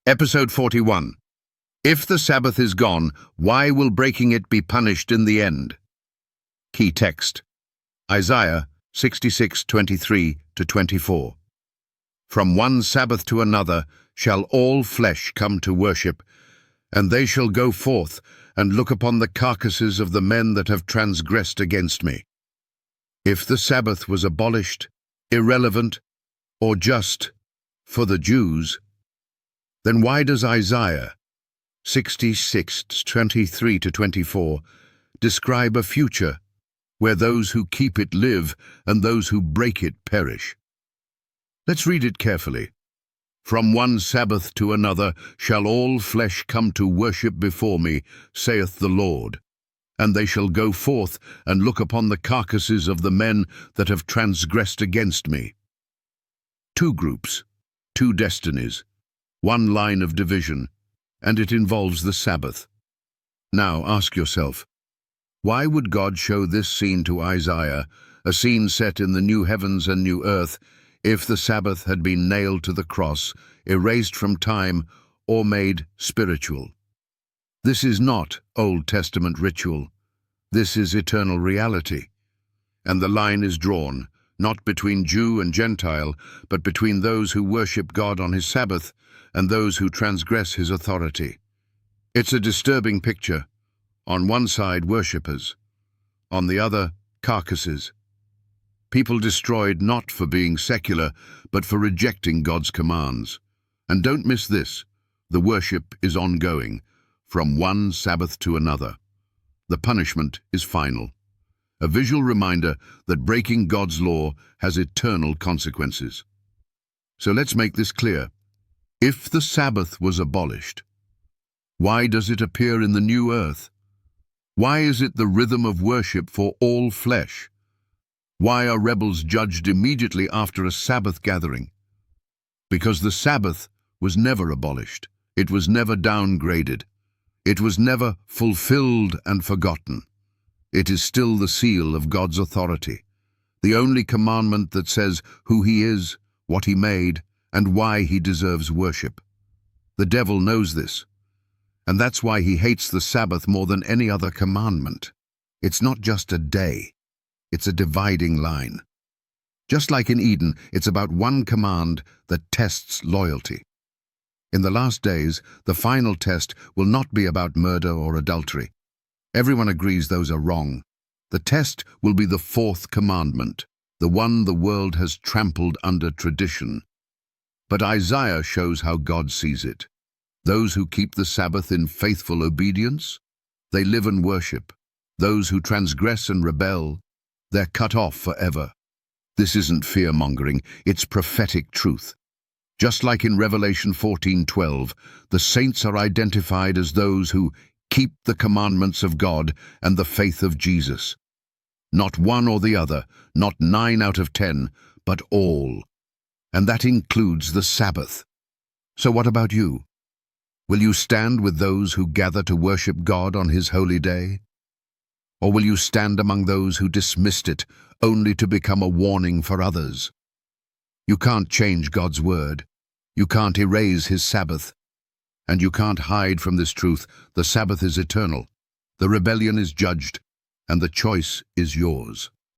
Episode 41. If the Sabbath is gone, why will breaking it be punished in the end? Key text. Isaiah 66:23-24. From one Sabbath to another shall all flesh come to worship, and they shall go forth and look upon the carcasses of the men that have transgressed against me. If the Sabbath was abolished, irrelevant, or just for the Jews, then why does Isaiah 66:23-24 describe a future where those who keep it live and those who break it perish? Let's read it carefully. From one Sabbath to another shall all flesh come to worship before me, saith the Lord. And they shall go forth and look upon the carcasses of the men that have transgressed against me. Two groups, two destinies, one line of division, and it involves the Sabbath. Now ask yourself, why would God show this scene to Isaiah, a scene set in the new heavens and new earth, if the Sabbath had been nailed to the cross, erased from time, or made spiritual? This is not Old Testament ritual. This is eternal reality. And the line is drawn, not between Jew and Gentile, but between those who worship God on his Sabbath and those who transgress his authority. It's a disturbing picture. On one side, worshippers. On the other, carcasses. People destroyed not for being secular, but for rejecting God's commands. And don't miss this, the worship is ongoing, from one Sabbath to another. The punishment is final. A visual reminder that breaking God's law has eternal consequences. So let's make this clear. If the Sabbath was abolished, why does it appear in the new earth? Why is it the rhythm of worship for all flesh? Why are rebels judged immediately after a Sabbath gathering? Because the Sabbath was never abolished. It was never downgraded. It was never fulfilled and forgotten. It is still the seal of God's authority, the only commandment that says who he is, what he made, and why he deserves worship. The devil knows this, and that's why he hates the Sabbath more than any other commandment. It's not just a day, it's a dividing line. Just like in Eden, it's about one command that tests loyalty. In the last days, the final test will not be about murder or adultery. Everyone agrees those are wrong. The test will be the fourth commandment, the one the world has trampled under tradition. But Isaiah shows how God sees it. Those who keep the Sabbath in faithful obedience, they live and worship. Those who transgress and rebel, they're cut off forever. This isn't fear-mongering, it's prophetic truth. Just like in Revelation 14:12, the saints are identified as those who keep the commandments of God and the faith of Jesus. Not one or the other, not 9 out of 10, but all. And that includes the Sabbath. So what about you? Will you stand with those who gather to worship God on his holy day? Or will you stand among those who dismissed it only to become a warning for others? You can't change God's word. You can't erase his Sabbath. And you can't hide from this truth. The Sabbath is eternal. The rebellion is judged, and the choice is yours.